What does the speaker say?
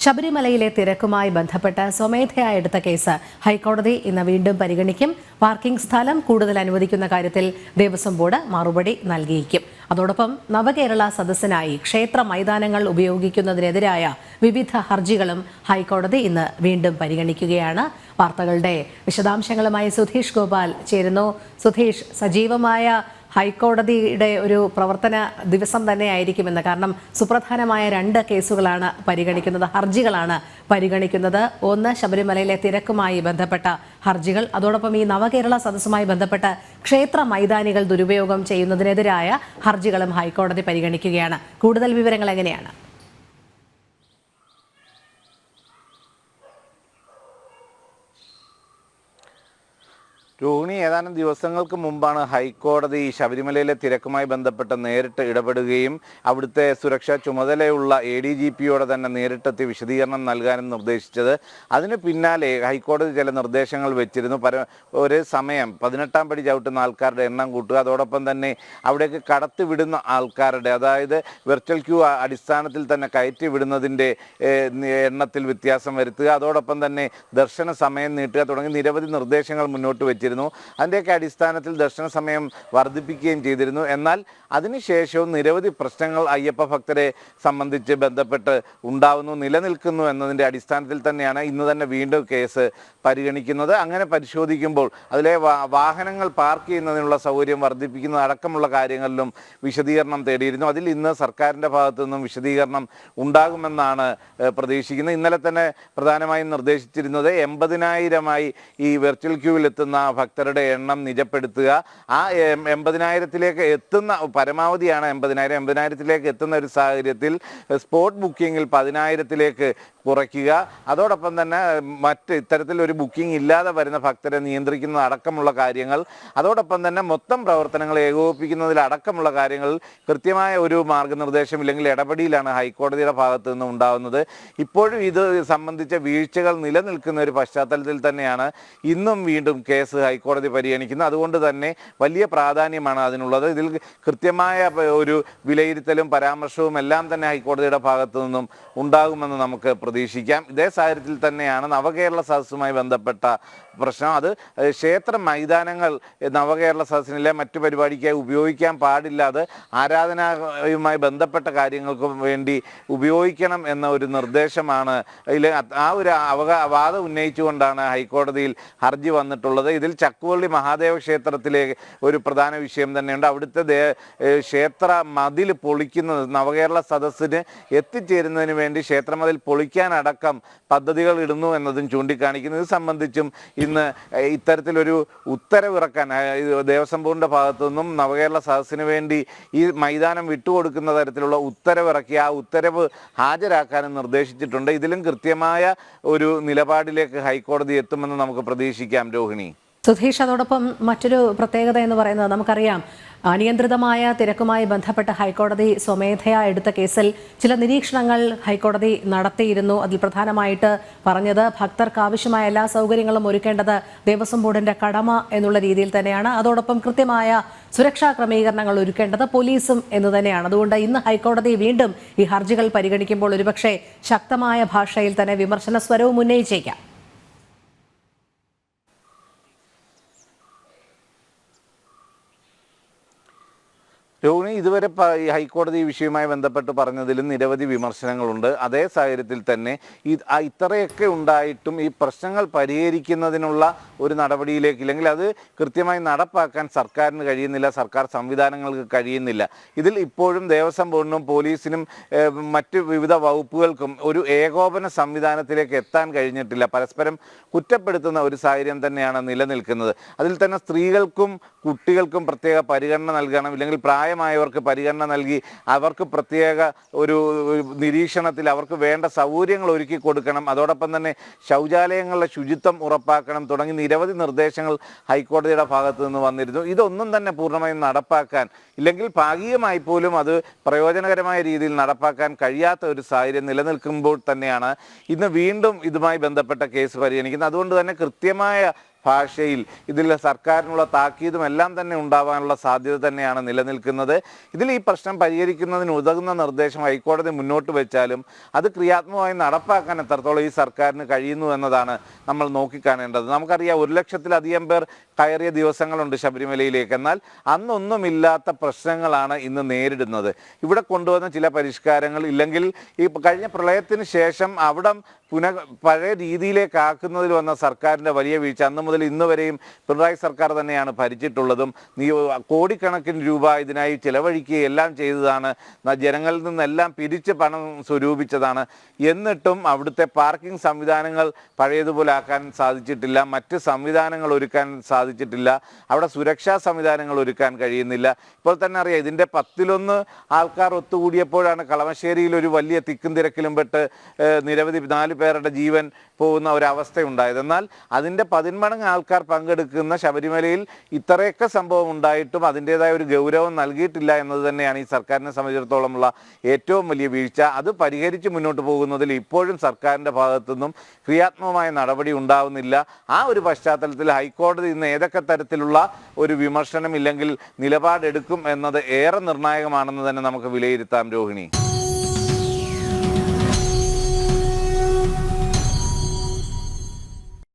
ശബരിമലയിലെ തിരക്കുമായി ബന്ധപ്പെട്ട് സ്വമേധയാ എടുത്ത കേസ് ഹൈക്കോടതി ഇന്ന് വീണ്ടും പരിഗണിക്കും. പാർക്കിംഗ് സ്ഥലം കൂടുതൽ അനുവദിക്കുന്ന കാര്യത്തിൽ ദേവസ്വം ബോർഡ് മറുപടി നൽകിയേക്കും. അതോടൊപ്പം നവകേരള സദസ്സിനായി ക്ഷേത്ര മൈതാനങ്ങൾ ഉപയോഗിക്കുന്നതിനെതിരായ വിവിധ ഹർജികളും ഹൈക്കോടതി ഇന്ന് വീണ്ടും പരിഗണിക്കുകയാണ്. വാർത്തകളുടെ വിശദാംശങ്ങളുമായി സുധീഷ് ഗോപാൽ ചേരുന്നു. സുധീഷ്, സജീവമായ ഹൈക്കോടതിയുടെ ഒരു പ്രവർത്തന ദിവസം തന്നെയായിരിക്കുമെന്ന്, കാരണം സുപ്രധാനമായ 2 കേസുകളാണ് പരിഗണിക്കുന്നത്, ഹർജികളാണ് പരിഗണിക്കുന്നത്. ഒന്ന്, ശബരിമലയിലെ തിരക്കുമായി ബന്ധപ്പെട്ട ഹർജികൾ, അതോടൊപ്പം ഈ നവകേരള സദസ്സുമായി ബന്ധപ്പെട്ട ക്ഷേത്ര മൈതാനികൾ ദുരുപയോഗം ചെയ്യുന്നതിനെതിരായ ഹർജികളും ഹൈക്കോടതി പരിഗണിക്കുകയാണ്. കൂടുതൽ വിവരങ്ങൾ എങ്ങനെയാണ്? രോഹിണി, ഏതാനും ദിവസങ്ങൾക്ക് മുമ്പാണ് ഹൈക്കോടതി ശബരിമലയിലെ തിരക്കുമായി ബന്ധപ്പെട്ട് നേരിട്ട് ഇടപെടുകയും അവിടുത്തെ സുരക്ഷാ ചുമതലയുള്ള ADGPയോടെ തന്നെ നേരിട്ടെത്തി വിശദീകരണം നൽകാനും നിർദ്ദേശിച്ചത്. അതിന് പിന്നാലെ ഹൈക്കോടതി ചില നിർദ്ദേശങ്ങൾ വെച്ചിരുന്നു. ഒരു സമയം 18-ാം പടി ചവിട്ടുന്ന ആൾക്കാരുടെ എണ്ണം കൂട്ടുക, അതോടൊപ്പം തന്നെ അവിടേക്ക് കടത്തിവിടുന്ന ആൾക്കാരുടെ, അതായത് വെർച്വൽ ക്യൂ അടിസ്ഥാനത്തിൽ തന്നെ കയറ്റി വിടുന്നതിൻ്റെ എണ്ണത്തിൽ വ്യത്യാസം വരുത്തുക, അതോടൊപ്പം തന്നെ ദർശന സമയം നീട്ടുക തുടങ്ങി നിരവധി നിർദ്ദേശങ്ങൾ മുന്നോട്ട് വെച്ചിരുന്നു. അതിൻ്റെയൊക്കെ അടിസ്ഥാനത്തിൽ ദർശന സമയം വർദ്ധിപ്പിക്കുകയും ചെയ്തിരുന്നു. എന്നാൽ അതിനുശേഷവും നിരവധി പ്രശ്നങ്ങൾ അയ്യപ്പ ഭക്തരെ സംബന്ധിച്ച് ബന്ധപ്പെട്ട് നിലനിൽക്കുന്നു എന്നതിൻ്റെ അടിസ്ഥാനത്തിൽ തന്നെയാണ് ഇന്ന് തന്നെ വീണ്ടും കേസ് പരിഗണിക്കുന്നത്. അങ്ങനെ പരിശോധിക്കുമ്പോൾ അതിലെ വാഹനങ്ങൾ പാർക്ക് ചെയ്യുന്നതിനുള്ള സൗകര്യം വർദ്ധിപ്പിക്കുന്നത് അടക്കമുള്ള കാര്യങ്ങളിലും വിശദീകരണം തേടിയിരുന്നു. അതിൽ ഇന്ന് സർക്കാരിൻ്റെ ഭാഗത്തു നിന്നും വിശദീകരണം ഉണ്ടാകുമെന്നാണ് പ്രതീക്ഷിക്കുന്നത്. ഇന്നലെ തന്നെ പ്രധാനമായും നിർദ്ദേശിച്ചിരുന്നത് 80,000-ആയി ഈ വെർച്വൽ ക്യൂവിൽ എത്തുന്ന ഭക്തരുടെ എണ്ണം നിജപ്പെടുത്തുക. ആ 80,000-ത്തിലേക്ക് എത്തുന്ന, പരമാവധിയാണ് 80,000, 80,000-ത്തിലേക്ക് എത്തുന്ന ഒരു സാഹചര്യത്തിൽ സ്പോട്ട് ബുക്കിങ്ങിൽ 10,000-ത്തിലേക്ക് കുറയ്ക്കുക. അതോടൊപ്പം തന്നെ മറ്റ് ഇത്തരത്തിൽ ഒരു ബുക്കിംഗ് ഇല്ലാതെ വരുന്ന ഭക്തരെ നിയന്ത്രിക്കുന്നത് അടക്കമുള്ള കാര്യങ്ങൾ, അതോടൊപ്പം തന്നെ മൊത്തം പ്രവർത്തനങ്ങൾ ഏകോപിപ്പിക്കുന്നതിൽ അടക്കമുള്ള കാര്യങ്ങളിൽ കൃത്യമായ ഒരു മാർഗനിർദ്ദേശം ഇല്ലെങ്കിൽ ഇടപെടലാണ് ഹൈക്കോടതിയുടെ ഭാഗത്തു നിന്നും ഉണ്ടാകുന്നത്. ഇപ്പോഴും ഇത് സംബന്ധിച്ച വീഴ്ചകൾ നിലനിൽക്കുന്ന ഒരു പശ്ചാത്തലത്തിൽ തന്നെയാണ് ഇന്നും വീണ്ടും കേസ് ഹൈക്കോടതി പരിഗണിക്കുന്നത്. അതുകൊണ്ട് തന്നെ വലിയ പ്രാധാന്യമാണ് അതിനുള്ളത്. ഇതിൽ കൃത്യമായ ഒരു വിലയിരുത്തലും പരാമർശവും എല്ലാം തന്നെ ഹൈക്കോടതിയുടെ ഭാഗത്തു നിന്നും ഉണ്ടാകുമെന്ന് നമുക്ക് പ്രതീക്ഷിക്കാം. ഇതേ സാഹചര്യത്തിൽ തന്നെയാണ് നവകേരള സദസ്സുമായി ബന്ധപ്പെട്ട പ്രശ്നം. അത് ക്ഷേത്ര മൈതാനങ്ങൾ നവകേരള സദസ്സിനിലെ മറ്റു പരിപാടിക്കായി ഉപയോഗിക്കാൻ പാടില്ലാതെ ആരാധനയുമായി ബന്ധപ്പെട്ട കാര്യങ്ങൾക്ക് വേണ്ടി ഉപയോഗിക്കണം എന്ന ഒരു നിർദ്ദേശമാണ് ആ ഒരു വാദം ഉന്നയിച്ചുകൊണ്ടാണ് ഹൈക്കോടതിയിൽ ഹർജി വന്നിട്ടുള്ളത്. ഇതിൽ ചക്കുവള്ളി മഹാദേവ ക്ഷേത്രത്തിലെ ഒരു പ്രധാന വിഷയം തന്നെയുണ്ട്. അവിടുത്തെ ക്ഷേത്ര മതിൽ പൊളിക്കുന്നത്, നവകേരള സദസ്സിന് എത്തിച്ചേരുന്നതിന് വേണ്ടി ക്ഷേത്രമതിൽ പൊളിക്കാനടക്കം പദ്ധതികൾ ഇടുന്നു എന്നതും ചൂണ്ടിക്കാണിക്കുന്നു. ഇത് സംബന്ധിച്ചും ഇന്ന് ഇത്തരത്തിലൊരു ഉത്തരവിറക്കാൻ ദേവസ്വം ബോർഡിൻ്റെ ഭാഗത്തു നിന്നും നവകേരള സദസ്സിന് വേണ്ടി ഈ മൈതാനം വിട്ടുകൊടുക്കുന്ന തരത്തിലുള്ള ഉത്തരവിറക്കി ആ ഉത്തരവ് ഹാജരാക്കാനും നിർദ്ദേശിച്ചിട്ടുണ്ട്. ഇതിലും കൃത്യമായ ഒരു നിലപാടിലേക്ക് ഹൈക്കോടതി എത്തുമെന്ന് നമുക്ക് പ്രതീക്ഷിക്കാം. രോഹിണി, സുധീഷ്, അതോടൊപ്പം മറ്റൊരു പ്രത്യേകത എന്ന് പറയുന്നത്, നമുക്കറിയാം അനിയന്ത്രിതമായ തിരക്കുമായി ബന്ധപ്പെട്ട് ഹൈക്കോടതി സ്വമേധയാ എടുത്ത കേസിൽ ചില നിരീക്ഷണങ്ങൾ ഹൈക്കോടതി നടത്തിയിരുന്നു. അതിൽ പ്രധാനമായിട്ട് പറഞ്ഞത് ഭക്തർക്ക് ആവശ്യമായ എല്ലാ സൗകര്യങ്ങളും ഒരുക്കേണ്ടത് ദേവസ്വം ബോർഡിന്റെ കടമ എന്നുള്ള രീതിയിൽ തന്നെയാണ്. അതോടൊപ്പം കൃത്യമായ സുരക്ഷാ ക്രമീകരണങ്ങൾ ഒരുക്കേണ്ടത് പോലീസും എന്ന് തന്നെയാണ്. അതുകൊണ്ട് ഇന്ന് ഹൈക്കോടതി വീണ്ടും ഈ ഹർജികൾ പരിഗണിക്കുമ്പോൾ ഒരുപക്ഷെ ശക്തമായ ഭാഷയിൽ തന്നെ വിമർശന സ്വരവും ഉന്നയിച്ചേക്കാം. രോഹിണി, ഇതുവരെ ഹൈക്കോടതി ഈ വിഷയവുമായി ബന്ധപ്പെട്ട് പറഞ്ഞതിലും നിരവധി വിമർശനങ്ങളുണ്ട്. അതേ സാഹചര്യത്തിൽ തന്നെ ഇത്രയൊക്കെ ഉണ്ടായിട്ടും ഈ പ്രശ്നങ്ങൾ പരിഹരിക്കുന്നതിനുള്ള ഒരു നടപടിയിലേക്ക്, ഇല്ലെങ്കിൽ അത് കൃത്യമായി നടപ്പാക്കാൻ സർക്കാരിന് കഴിയുന്നില്ല, സർക്കാർ സംവിധാനങ്ങൾക്ക് കഴിയുന്നില്ല. ഇതിൽ ഇപ്പോഴും ദേവസ്വം ബോർഡിനും പോലീസിനും മറ്റ് വിവിധ വകുപ്പുകൾക്കും ഒരു ഏകോപന സംവിധാനത്തിലേക്ക് എത്താൻ കഴിഞ്ഞിട്ടില്ല. പരസ്പരം കുറ്റപ്പെടുത്തുന്ന ഒരു സാഹചര്യം തന്നെയാണ് നിലനിൽക്കുന്നത്. അതിൽ തന്നെ സ്ത്രീകൾക്കും കുട്ടികൾക്കും പ്രത്യേക പരിഗണന നൽകണം, ഇല്ലെങ്കിൽ പ്രായമായവർക്ക് പരിഗണന നൽകി അവർക്ക് പ്രത്യേക ഒരു നിരീക്ഷണത്തിൽ അവർക്ക് വേണ്ട സൗകര്യങ്ങൾ ഒരുക്കി കൊടുക്കണം, അതോടൊപ്പം തന്നെ ശൗചാലയങ്ങളുടെ ശുചിത്വം ഉറപ്പാക്കണം തുടങ്ങി നിരവധി നിർദ്ദേശങ്ങൾ ഹൈക്കോടതിയുടെ ഭാഗത്തു നിന്ന് വന്നിരുന്നു. ഇതൊന്നും തന്നെ പൂർണ്ണമായും നടപ്പാക്കാൻ, ഇല്ലെങ്കിൽ ഭാഗികമായി പോലും അത് പ്രയോജനകരമായ രീതിയിൽ നടപ്പാക്കാൻ കഴിയാത്ത ഒരു സാഹചര്യം നിലനിൽക്കുമ്പോൾ തന്നെയാണ് ഇന്ന് വീണ്ടും ഇതുമായി ബന്ധപ്പെട്ട കേസ് പരിഗണിക്കുന്നത്. അതുകൊണ്ട് തന്നെ കൃത്യമായ ഭാഷയിൽ ഇതിൽ സർക്കാരിനുള്ള താക്കീതും എല്ലാം തന്നെ ഉണ്ടാവാനുള്ള സാധ്യത തന്നെയാണ് നിലനിൽക്കുന്നത്. ഇതിൽ ഈ പ്രശ്നം പരിഹരിക്കുന്നതിന് ഉതകുന്ന നിർദ്ദേശം ഹൈക്കോടതി മുന്നോട്ട് വെച്ചാലും അത് ക്രിയാത്മകമായി നടപ്പാക്കാൻ എത്രത്തോളം ഈ സർക്കാരിന് കഴിയുന്നു എന്നതാണ് നമ്മൾ നോക്കിക്കാണേണ്ടത്. നമുക്കറിയാം 1,00,000-ലധികം പേർ കയറിയ ദിവസങ്ങളുണ്ട് ശബരിമലയിലേക്ക്. എന്നാൽ അന്നൊന്നുമില്ലാത്ത പ്രശ്നങ്ങളാണ് ഇന്ന് നേരിടുന്നത്. ഇവിടെ കൊണ്ടുവന്ന ചില പരിഷ്കാരങ്ങൾ ഇല്ലെങ്കിൽ ഈ കഴിഞ്ഞ പ്രളയത്തിന് ശേഷം അവിടം പഴയ രീതിയിലേക്ക് ആക്കുന്നതിൽ വന്ന സർക്കാരിൻ്റെ വലിയ വീഴ്ച. അന്ന് മുതൽ ഇന്ന് വരെയും പിണറായി സർക്കാർ തന്നെയാണ് ഭരിച്ചിട്ടുള്ളതും. കോടിക്കണക്കിന് രൂപ ഇതിനായി ചിലവഴിക്കുകയും എല്ലാം ചെയ്തതാണ്. ജനങ്ങളിൽ നിന്നെല്ലാം പിരിച്ച് പണം സ്വരൂപിച്ചതാണ്. എന്നിട്ടും അവിടുത്തെ പാർക്കിംഗ് സംവിധാനങ്ങൾ പഴയതുപോലെ ആക്കാൻ സാധിച്ചിട്ടില്ല. മറ്റ് സംവിധാനങ്ങൾ ഒരുക്കാൻ സാധിച്ചിട്ടില്ല. അവിടെ സുരക്ഷാ സംവിധാനങ്ങൾ ഒരുക്കാൻ കഴിയുന്നില്ല. ഇപ്പോൾ തന്നെ അറിയാം, ഇതിൻ്റെ 10-1 ആൾക്കാർ ഒത്തുകൂടിയപ്പോഴാണ് കളമശ്ശേരിയിൽ ഒരു വലിയ തിക്കും തിരക്കിലും പെട്ട് നിരവധി 4 പേരുടെ ജീവൻ പോകുന്ന ഒരവസ്ഥയുണ്ടായത്. എന്നാൽ അതിൻ്റെ 10 മടങ്ങ് ആൾക്കാർ പങ്കെടുക്കുന്ന ശബരിമലയിൽ ഇത്രയൊക്കെ സംഭവം ഉണ്ടായിട്ടും അതിൻ്റെതായ ഒരു ഗൗരവം നൽകിയിട്ടില്ല എന്നത് തന്നെയാണ് ഈ സർക്കാരിനെ സംബന്ധിച്ചിടത്തോളമുള്ള ഏറ്റവും വലിയ വീഴ്ച. അത് പരിഹരിച്ച് മുന്നോട്ട് പോകുന്നതിൽ ഇപ്പോഴും സർക്കാരിൻ്റെ ഭാഗത്തുനിന്നും ക്രിയാത്മകമായ നടപടി ഉണ്ടാവുന്നില്ല. ആ ഒരു പശ്ചാത്തലത്തിൽ ഹൈക്കോടതി ഇന്ന് ഏതൊക്കെ തരത്തിലുള്ള ഒരു വിമർശനം ഇല്ലെങ്കിൽ നിലപാടെടുക്കും എന്നത് ഏറെ നിർണായകമാണെന്ന് തന്നെ നമുക്ക് വിലയിരുത്താം. രോഹിണി.